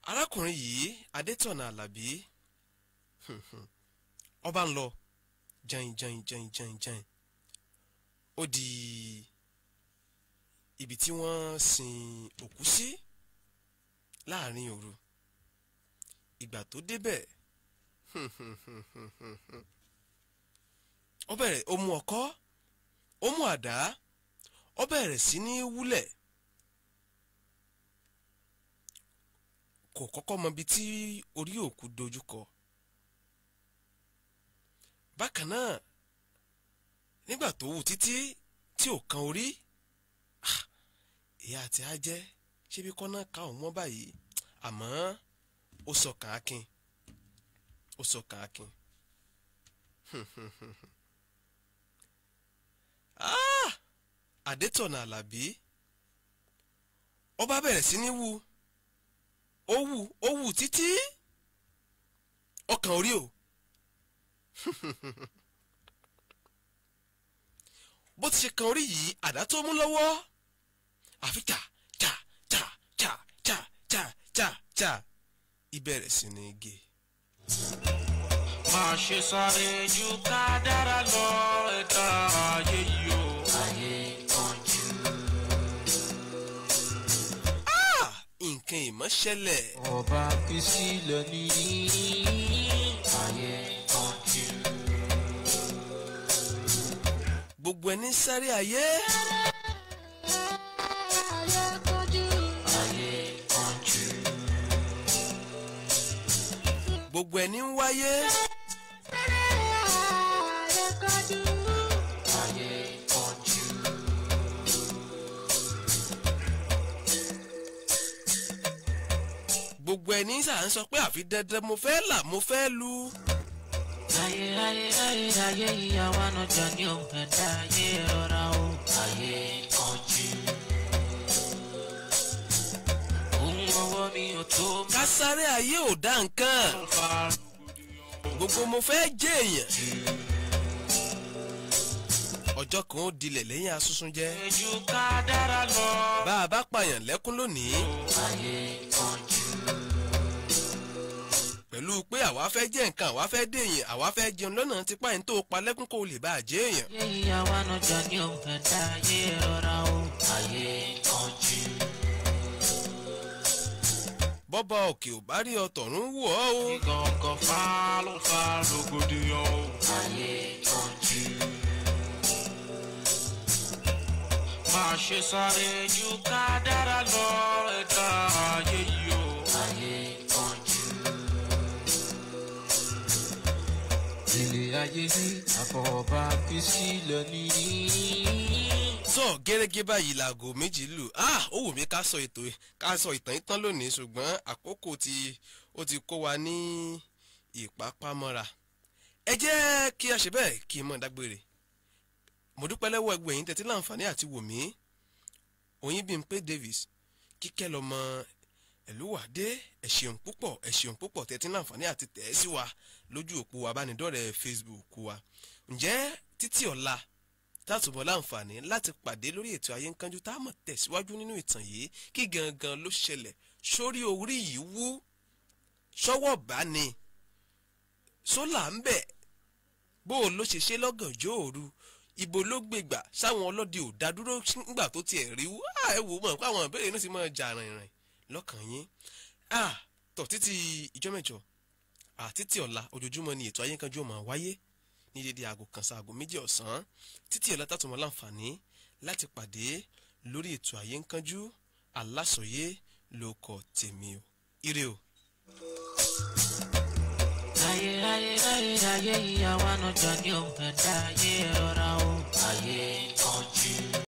arákùnrin yìí Adétọ̀nà Àlàbí ọba ń lọ jain ó di ibi tí wọ́n sin òkú sí láàrin òru ìgbà tó débẹ̀ ó bẹ̀rẹ̀ ó mú ọkọ́ ó mú àdá ó bẹ̀rẹ̀ sí ní wúlẹ̀ kò kọ́kọ́ mọ ibi tí orí òkú dojúkọ bákan náà nígbà tó wù títí tí ò kan orí ìyá àti ajẹ́ ṣé bí kọ́nà ká òun mọ́ báyìí àmọ́ ó sọ kàákin Adétọ̀nà Àlàbí ó bá bẹ̀rẹ̀ sí ní ó wù títí ọkàn orí o bó ti ṣe kan orí yìí àdá tó mú lọ́wọ́ àfi cha ìbẹ̀rẹ̀ sí ní gé. Má ṣe sáré ju kádàrá lọ ẹ̀dá ayé yìí o. Ayé kanjú. Nǹkan ìmọ̀ ṣẹlẹ̀. Ọba fi sílẹ̀ ní ayé kanjú. Gbogbo ẹni sáré ayé. Gbogbo ẹni ń wáyé. Gbogbo ẹni sà ń sọ pé àfi dandan mo fẹ́ là mo fẹ́ lu. Ayé ìyàwó ànájà ni ò ẹ̀dá ayé rọra o. Ayé kanjú. Ohun ọwọ́ mi ò ká sáré ayé ò dá nǹkan gbogbo mo fẹ́ jẹ́ èèyàn ọjọ́ kan ó dilẹ̀ lẹ́yìn asúnsún jẹ́ bá a bá pààyàn lẹ́kún lónìí pẹ̀lú pé àwa fẹ́ jẹ́ nǹkan àwa fẹ́ dé èèyàn àwa fẹ́ jẹun lọ́nà tipa ẹ̀ ń tó pa lẹ́kún kó lè bá a jẹ́ èèyàn. bọ́bá òkè ò bá rí ọtọ̀run wò ọ́ o. Gọ̀ǹgọ̀ fa ló fa rògbòdìyàn o. Má ṣe sáré ju ká dára lọ ẹ̀dá ayé yìí o. Ilé ayé ní àfọwọ́bá fi sílẹ̀ ní. sọ gẹ́gẹ́ báyìí láago méjì lù ó wù mí ká sọ ìtàn ìtàn lónìí ṣùgbọ́n àkókò ó ti kó wa ní ìpápámọ́ra ẹ jẹ́ kí a ṣe bẹ́ẹ̀ kí n mọ̀ dágbére mo dúpẹ́ lọ́wọ́ ẹgbẹ́ yín tẹ́tí láǹfààní àti wò mí Oyinbímpé Davis kíkẹ́ lọ́mọ ẹ̀lúwàdé ẹ ṣeun púpọ̀ tẹ́tí láǹfààní àti tẹ̀ ẹ́ sí wa lójú òpó abánidọ́rẹ̀ẹ́ Facebook wa ǹjẹ́ títí ọ̀la tátùbọ̀ láǹfààní láti pàdé lórí ètò ayé ń kánjú tá a mọ̀ tẹ̀síwájú nínú ìtàn yìí kí gangan ló ṣẹlẹ̀ sórí orí yìí wú ṣọ́wọ́ bá ní sólà ń bẹ̀ bó o ló ṣe ṣe lọ́gànjọ́ òru ibo ló gbégbà sáwọn ọlọ́dẹ ò dádúró nígbà tó tiẹ̀ rí wú ẹ wò mọ̀ pé àwọn ìbéèrè inú sì máa jà rìnrìn lọ́kàn yín tọ̀ títí ìjọ́ mẹ́jọ títí ọ̀la ojoojúmọ́ ni ètò ayé ń kánjú ó máa wáyé ní dédé aago kan sí aago méjì ọ̀sán títí ọ̀la tàtúmọ̀ láǹfààní láti pàdé lórí ètò ayé ń kánjú Alásọyé ló kọ tèmi o ire o. ayé ìyàwó àná jọ ní òun ẹ̀dá ayé rọra o ayé kánjú.